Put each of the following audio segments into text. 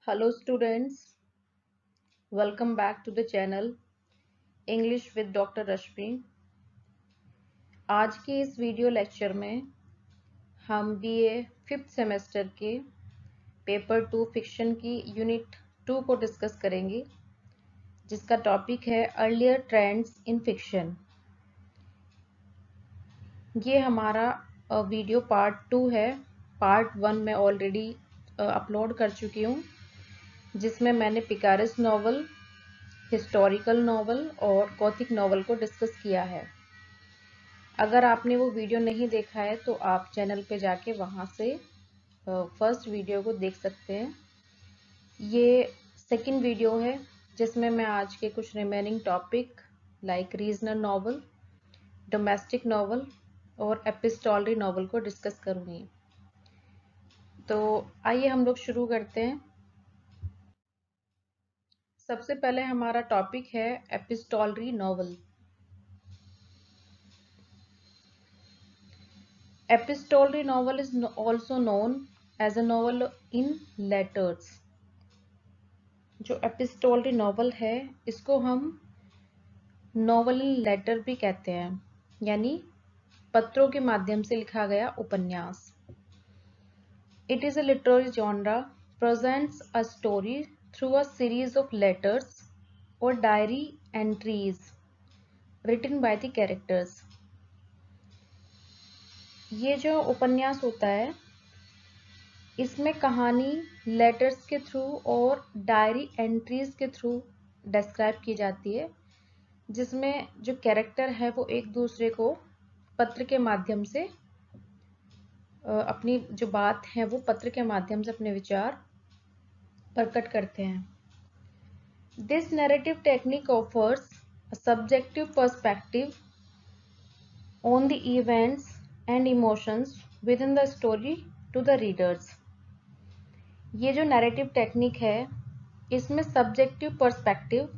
Hello students, welcome back to the channel English with Dr. Rashmi। आज के इस video lecture में हम बीए 5th सेमेस्टर के पेपर 2 फिक्शन की यूनिट 2 को डिस्कस करेंगे, जिसका टॉपिक है अर्लियर ट्रेंड्स इन फिक्शन। ये हमारा वीडियो पार्ट 2 है। पार्ट 1 में ऑलरेडी अपलोड कर चुकी हूँ, जिसमें मैंने पिकारेस नॉवल, हिस्टोरिकल नॉवल और गॉथिक नॉवल को डिस्कस किया है। अगर आपने वो वीडियो नहीं देखा है तो आप चैनल पे जाके वहाँ से फर्स्ट वीडियो को देख सकते हैं। ये सेकंड वीडियो है जिसमें मैं आज के कुछ remaining topic like regional novel, domestic novel और एपिस्टोलरी नॉवल को डिस्कस करूँगी। तो आइए हम लोग शुरू करते हैं। सबसे पहले हमारा टॉपिक है epistolary novel. Epistolary novel is also known as a novel in letters। जो एपिस्टोलरी नॉवल है इसको हम नॉवल इन लेटर भी कहते हैं, यानी पत्रों के माध्यम से लिखा गया उपन्यास। It is a literary genre presents a story through a series of letters और diary entries written by the characters. ये जो उपन्यास होता है इसमें कहानी लेटर्स के थ्रू और डायरी एंट्रीज के थ्रू डिस्क्राइब की जाती है, जिसमें जो कैरेक्टर है वो एक दूसरे को पत्र के माध्यम से अपनी जो बात है वो पत्र के माध्यम से अपने विचार प्रकट करते हैं। This narrative technique offers a subjective perspective on the events and emotions within the story to the readers. ये जो नैरेटिव टेक्निक है इसमें सब्जेक्टिव पर्सपेक्टिव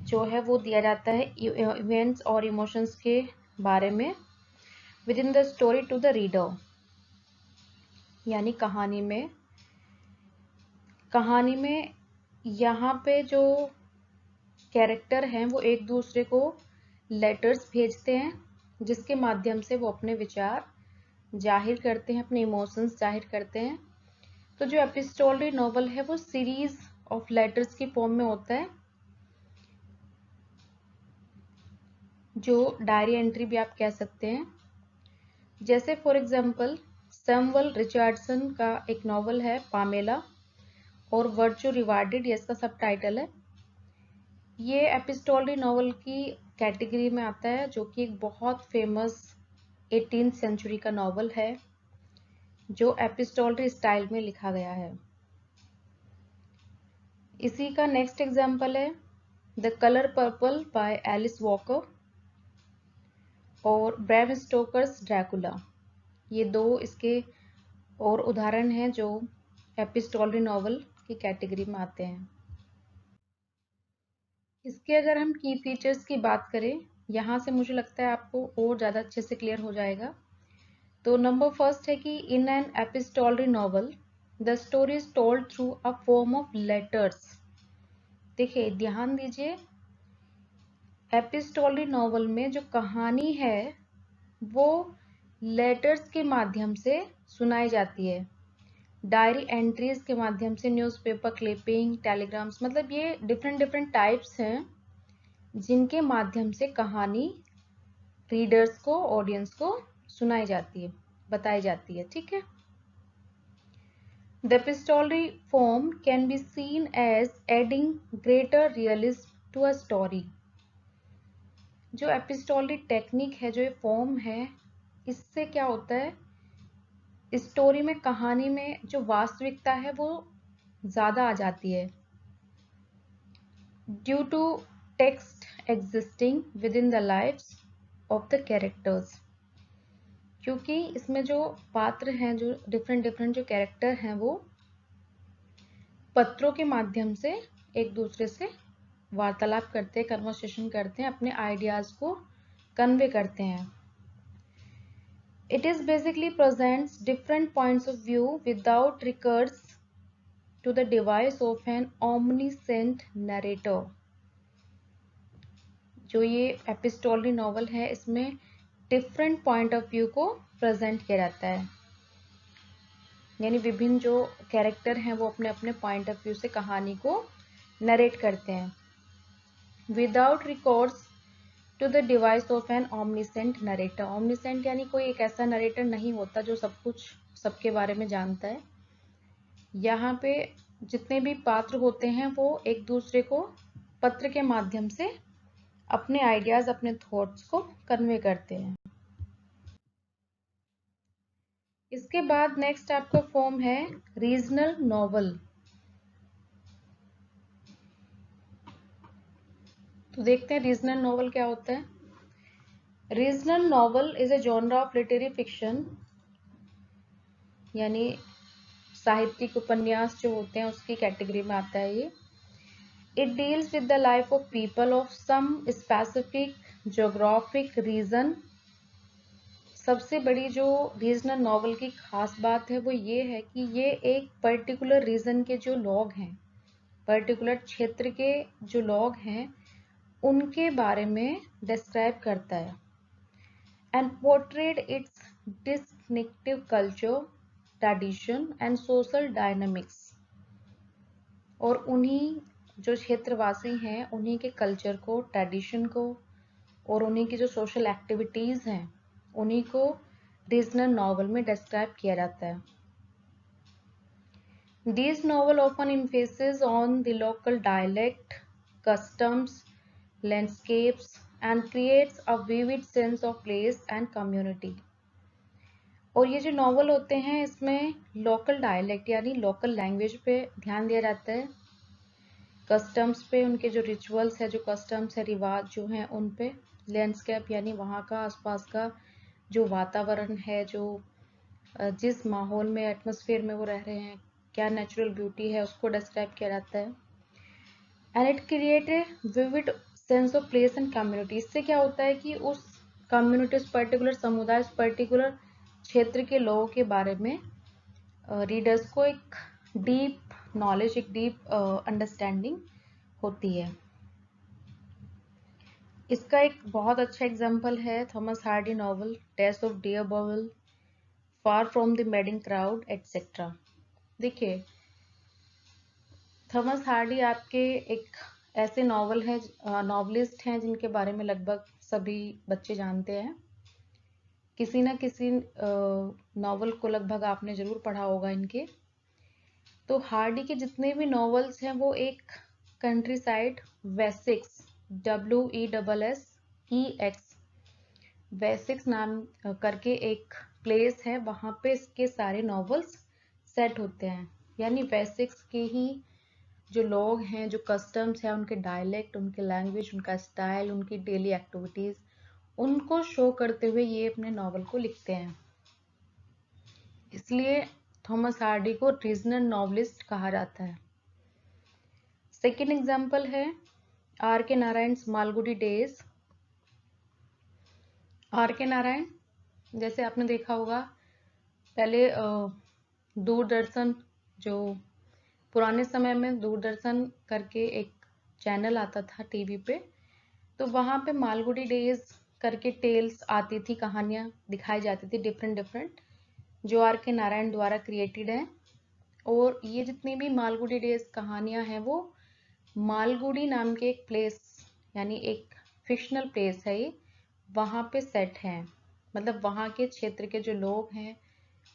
जो है वो दिया जाता है इवेंट्स और इमोशंस के बारे में within the story to the reader, यानी कहानी में यहाँ पे जो कैरेक्टर हैं वो एक दूसरे को लेटर्स भेजते हैं, जिसके माध्यम से वो अपने विचार जाहिर करते हैं, अपने इमोशंस जाहिर करते हैं। तो जो एपिस्टोलरी नॉवल है वो सीरीज ऑफ लेटर्स की फॉर्म में होता है, जो डायरी एंट्री भी आप कह सकते हैं। जैसे फॉर एग्जांपल सैमुअल रिचर्डसन का एक नॉवल है पामेला और वर्चू रिवार्डेड, ये इसका सब टाइटल है। ये एपिस्टोलरी नॉवल की कैटेगरी में आता है, जो कि एक बहुत फेमस 18th सेंचुरी का नॉवल है जो एपिस्टोलरी स्टाइल में लिखा गया है। इसी का नेक्स्ट एग्जाम्पल है the Color Purple by Alice Walker और ब्रैम स्टोकर्स ड्रैकुला। ये दो इसके और उदाहरण हैं जो एपिस्टोलरी नॉवल की कैटेगरी में आते हैं। इसके अगर हम की फीचर्स की बात करें, यहाँ से मुझे लगता है आपको और ज़्यादा अच्छे से क्लियर हो जाएगा। तो नंबर फर्स्ट है कि in an epistolary novel the story is told through a form of letters. देखिए ध्यान दीजिए, एपिस्टोलरी नॉवल में जो कहानी है वो लेटर्स के माध्यम से सुनाई जाती है, डायरी एंट्रीज के माध्यम से, न्यूज़पेपर क्लिपिंग, टेलीग्राम्स, मतलब ये डिफरेंट टाइप्स हैं जिनके माध्यम से कहानी रीडर्स को, ऑडियंस को सुनाई जाती है, बताई जाती है। ठीक है। The epistolary form can be seen as adding greater realism to a story. जो एपिस्टोलरी टेक्निक है, जो ये फॉर्म है, इससे क्या होता है, स्टोरी में, कहानी में जो वास्तविकता है वो ज्यादा आ जाती है, due to text existing within the lives of the characters. क्योंकि इसमें जो पात्र हैं, जो डिफरेंट जो कैरेक्टर हैं, वो पत्रों के माध्यम से एक दूसरे से वार्तालाप करते हैं, कन्वर्सेशन करते हैं, अपने आइडियाज को कन्वे करते हैं। It is basically presents different points of view without recurs to the device of an omniscient narrator. जो ये एपिस्टोलरी नॉवल है इसमें डिफरेंट पॉइंट ऑफ व्यू को प्रेजेंट किया जाता है, यानी विभिन्न जो कैरेक्टर हैं वो अपने अपने पॉइंट ऑफ व्यू से कहानी को नरेट करते हैं. Without records to the device of an omniscient narrator. Omniscient यानी कोई एक ऐसा नरेटर नहीं होता जो सब कुछ सबके बारे में जानता है. यहाँ पे जितने भी पात्र होते हैं वो एक दूसरे को पत्र के माध्यम से अपने आइडियाज, अपने थॉट्स को कन्वे करते हैं. इसके बाद नेक्स्ट आपका फॉर्म है रीजनल नॉवल. तो देखते हैं रीजनल नॉवल क्या होता है. Regional novel is a genre of literary fiction, यानी साहित्यिक उपन्यास जो होते हैं उसकी कैटेगरी में आता है ये. It deals with the life of people of some specific geographic region. सबसे बड़ी जो रीजनल नॉवल की खास बात है वो ये है कि ये एक पर्टिकुलर रीजन के जो लोग हैं, पर्टिकुलर क्षेत्र के जो लोग हैं उनके बारे में डिस्क्राइब करता है. And portrayed it's distinctive culture, tradition and social dynamics. और उन्हीं जो क्षेत्रवासी हैं उन्हीं के कल्चर को, ट्रेडिशन को और उन्हीं की जो सोशल एक्टिविटीज़ हैं उन्हीं को रीजनल नॉवल में डिस्क्राइब किया जाता है. These novel often emphasizes on the local dialect, customs, landscapes and creates a vivid sense of place and community. और ये जो नॉवल होते हैं इसमें लोकल डायलेक्ट यानी लोकल लैंग्वेज पे ध्यान दिया जाता है, कस्टम्स पे, उनके जो रिचुअल्स है, जो कस्टम्स है, रिवाज जो हैं उन पे, लैंडस्केप यानी वहाँ का आसपास का जो वातावरण है, जो जिस माहौल में, एटमॉस्फेयर में वो रह रहे हैं, क्या नेचुरल ब्यूटी है उसको डिस्क्राइब किया जाता है. And it create a vivid sense of place and community. इससे क्या होता है कि उस कम्युनिटी, उस पर्टिकुलर समुदाय, उस पर्टिकुलर क्षेत्र के लोगों के बारे में रीडर्स को एक डीप नॉलेज, एक डीप अंडरस्टैंडिंग होती है. इसका एक बहुत अच्छा एग्जाम्पल है Thomas Hardy novel death of dear bowel, far from the madding crowd etcetera. देखिए थॉमस हार्डी आपके एक ऐसे नॉवलिस्ट हैं जिनके बारे में लगभग सभी बच्चे जानते हैं. किसी न किसी नॉवल को लगभग आपने जरूर पढ़ा होगा इनके. तो हार्डी के जितने भी नॉवेल्स हैं वो एक country side Wessex, WESSEX, Wessex नाम करके एक प्लेस है, वहां पे इसके सारे नॉवेल्स सेट होते हैं. यानी वेसेक्स के ही जो लोग हैं, जो कस्टम्स हैं, उनके डायलेक्ट, उनके लैंग्वेज, उनका स्टाइल, उनकी डेली एक्टिविटीज, उनको शो करते हुए ये अपने नॉवल को लिखते हैं. इसलिए थॉमस हार्डी को रीजनल नॉवलिस्ट कहा जाता है. सेकेंड एग्जाम्पल है R.K. नारायण्स Malgudi days. R.K. Narayan, जैसे आपने देखा होगा पहले दूरदर्शन, जो पुराने समय में दूरदर्शन करके एक चैनल आता था टीवी पे, तो वहाँ पे मालगुडी डेज करके टेल्स आती थी, कहानियाँ दिखाई जाती थी डिफरेंट जो R.K. नारायण द्वारा क्रिएटेड है. और ये जितनी भी मालगुडी डेज कहानियाँ हैं वो मालगुडी नाम के एक प्लेस, यानी एक फिक्शनल प्लेस है ये, वहाँ पे सेट हैं. मतलब वहाँ के क्षेत्र के जो लोग हैं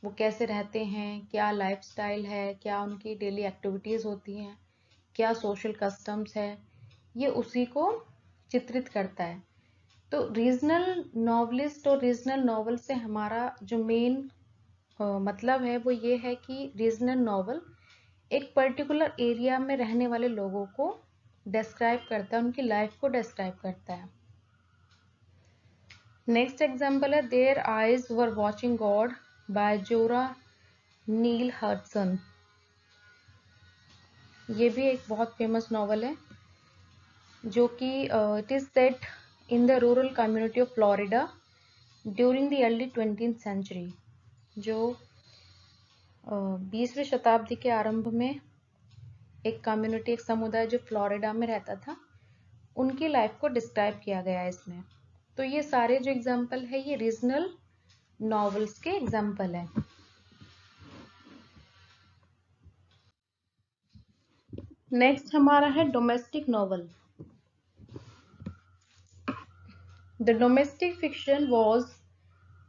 वो कैसे रहते हैं, क्या लाइफस्टाइल है, क्या उनकी डेली एक्टिविटीज़ होती हैं, क्या सोशल कस्टम्स है, ये उसी को चित्रित करता है. तो रीजनल नॉवलिस्ट और रीजनल नॉवल से हमारा जो मेन मतलब है वो ये है कि रीजनल नॉवल एक पर्टिकुलर एरिया में रहने वाले लोगों को डिस्क्राइब करता है, उनकी लाइफ को डिस्क्राइब करता है. नेक्स्ट एग्जाम्पल है their eyes were watching God by Zora Neale Hudson. ये भी एक बहुत फेमस नॉवल है जो कि it is set in the rural community of Florida during the early 20th century. जो 20वीं शताब्दी के आरंभ में एक कम्युनिटी, एक समुदाय जो फ्लोरिडा में रहता था, उनकी लाइफ को डिस्क्राइब किया गया है इसमें। तो ये सारे जो एग्जाम्पल है ये रीजनल नॉवेल्स के एग्जाम्पल है। नेक्स्ट हमारा है domestic novel. The domestic fiction was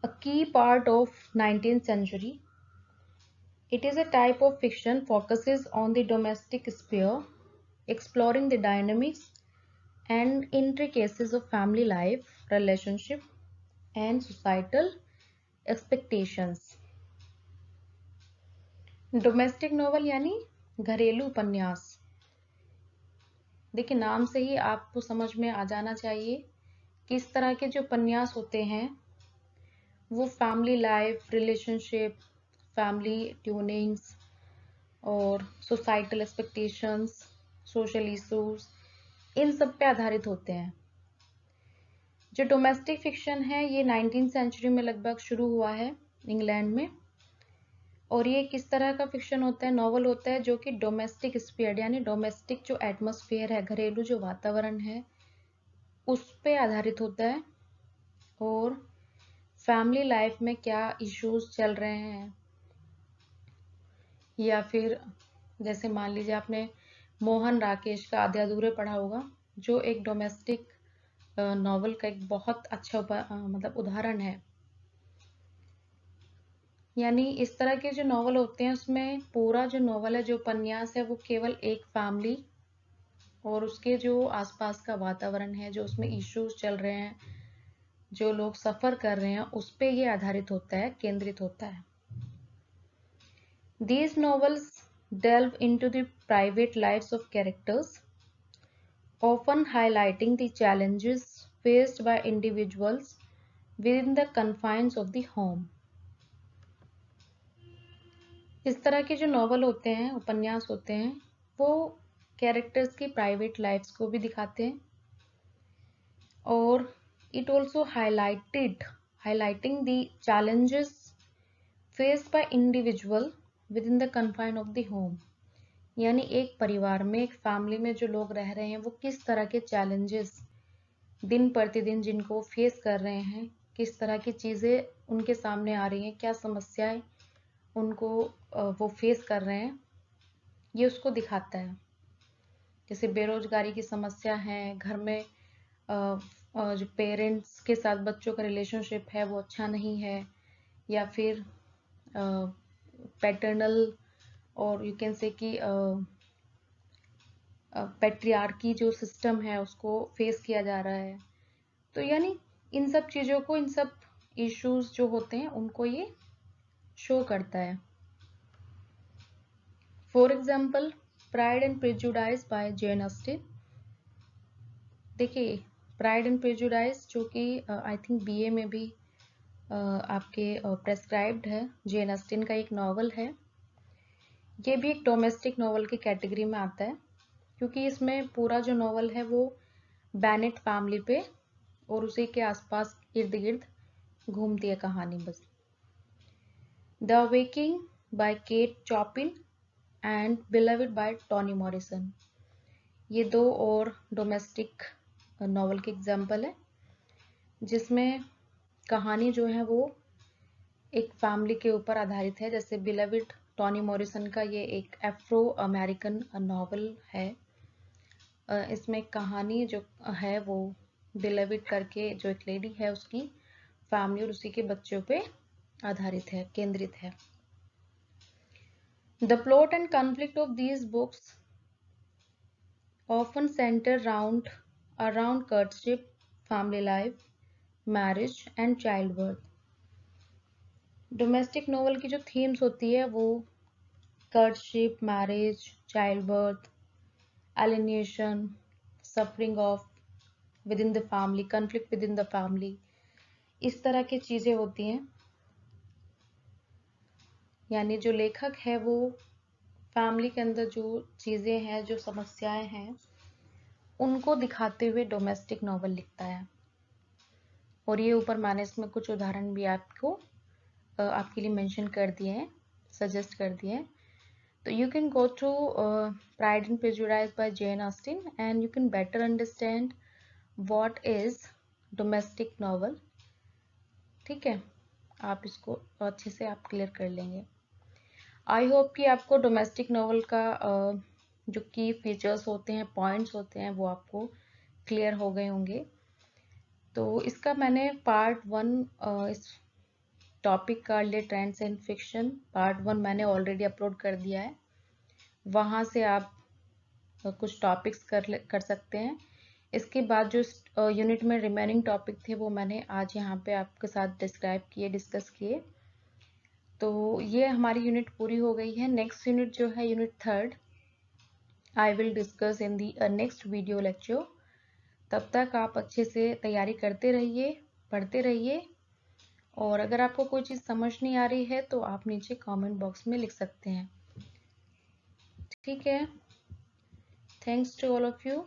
a key part of 19th century. It is a type of fiction focuses on the domestic sphere, exploring the dynamics and intricacies of family life, relationship, and societal expectations. Domestic novel यानी घरेलू उपन्यास। देखिए नाम से ही आपको समझ में आ जाना चाहिए कि इस तरह के जो उपन्यास होते हैं वो फैमिली लाइफ, रिलेशनशिप, फैमिली ट्यूनिंग्स और सोसाइटल एक्सपेक्टेशंस, सोशल इश्यूज, इन सब पे आधारित होते हैं। जो डोमेस्टिक फिक्शन है ये 19वीं सेंचुरी में लगभग शुरू हुआ है इंग्लैंड में, और ये किस तरह का फिक्शन होता है, नॉवल होता है जो कि डोमेस्टिक स्फीयर यानी डोमेस्टिक जो एटमॉस्फेयर है, घरेलू जो वातावरण है उस पे आधारित होता है, और फैमिली लाइफ में क्या इश्यूज चल रहे हैं, या फिर जैसे मान लीजिए आपने मोहन राकेश का आधे अधूरे पढ़ा होगा, जो एक डोमेस्टिक नॉवल का एक बहुत अच्छा मतलब उदाहरण है। यानी इस तरह के जो नॉवल होते हैं उसमें पूरा जो नॉवल है, जो उपन्यास है, वो केवल एक फैमिली और उसके जो आसपास का वातावरण है, जो उसमें इश्यूज चल रहे हैं, जो लोग सफर कर रहे हैं, उस पे ये आधारित होता है, केंद्रित होता है। These novels delve into the private lives of characters, often highlighting the challenges faced by individuals within the confines of the home. इस तरह के जो नॉवल होते हैं, उपन्यास होते हैं, वो कैरेक्टर्स की प्राइवेट लाइफ्स को भी दिखाते हैं, और it also highlighting the challenges faced by individual within the confine of the home. यानी एक परिवार में, एक फैमिली में जो लोग रह रहे हैं वो किस तरह के चैलेंजेस दिन प्रतिदिन जिनको फेस कर रहे हैं, किस तरह की चीज़ें उनके सामने आ रही हैं, क्या समस्याएं उनको वो फेस कर रहे हैं, ये उसको दिखाता है। जैसे बेरोजगारी की समस्या है, घर में जो पेरेंट्स के साथ बच्चों का रिलेशनशिप है वो अच्छा नहीं है, या फिर पैटर्नल और यू कैन से कि पैट्रियार्की जो सिस्टम है उसको फेस किया जा रहा है। तो यानी इन सब चीज़ों को, इन सब इश्यूज जो होते हैं उनको ये शो करता है। For example Pride and Prejudice by Jane Austen. देखिए प्राइड एंड प्रेजुडाइज जो कि आई थिंक बीए में भी आपके प्रेस्क्राइब्ड है, जेन ऑस्टिन का एक नॉवल है। ये भी एक डोमेस्टिक नॉवल की कैटेगरी में आता है, क्योंकि इसमें पूरा जो नॉवल है वो बेनेट फैमिली पे और उसी के आसपास इर्द गिर्द घूमती है कहानी बस। The Awakening by Kate Chopin and Beloved by Toni Morrison, ये दो और डोमेस्टिक नॉवल के एग्जाम्पल है जिसमें कहानी जो है वो एक फैमिली के ऊपर आधारित है। जैसे बिलवड टॉनी मॉरिसन का ये एक एफ्रो अमेरिकन नॉवल है। इसमें कहानी जो है वो बिलवड करके जो एक लेडी है उसकी फैमिली और उसी के बच्चों पे आधारित है, केंद्रित है। The plot and conflict of these books often center around courtship, family life, marriage and childbirth. Domestic novel की जो थीम्स होती है वो courtship, marriage, childbirth, alienation, suffering of within the family, conflict within the family, इस तरह की चीजें होती हैं। यानी जो लेखक है वो फैमिली के अंदर जो चीजें हैं, जो समस्याएं हैं, उनको दिखाते हुए डोमेस्टिक नॉवल लिखता है। और ये ऊपर मैंने इसमें कुछ उदाहरण भी आपको आपके लिए मेंशन कर दिए हैं, सजेस्ट कर दिए हैं। So you can go through Pride and Prejudice by Jane Austen and you can better understand what is domestic novel. ठीक है, आप इसको अच्छे से आप क्लियर कर लेंगे। आई होप कि आपको डोमेस्टिक नॉवल का जो की फीचर्स होते हैं, पॉइंट्स होते हैं, वो आपको क्लियर हो गए होंगे। तो इसका मैंने पार्ट 1 इस टॉपिक का ले ट्रेंड्स इन फिक्शन पार्ट 1 मैंने ऑलरेडी अपलोड कर दिया है, वहाँ से आप कुछ टॉपिक्स कर सकते हैं। इसके बाद जो यूनिट में रिमेनिंग टॉपिक थे वो मैंने आज यहाँ पे आपके साथ डिस्क्राइब किए, डिस्कस किए। तो ये हमारी यूनिट पूरी हो गई है। नेक्स्ट यूनिट जो है unit 3 I will discuss in the next video lecture. तब तक आप अच्छे से तैयारी करते रहिए, पढ़ते रहिए, और अगर आपको कोई चीज़ समझ नहीं आ रही है तो आप नीचे कमेंट बॉक्स में लिख सकते हैं। ठीक है, thanks to all of you.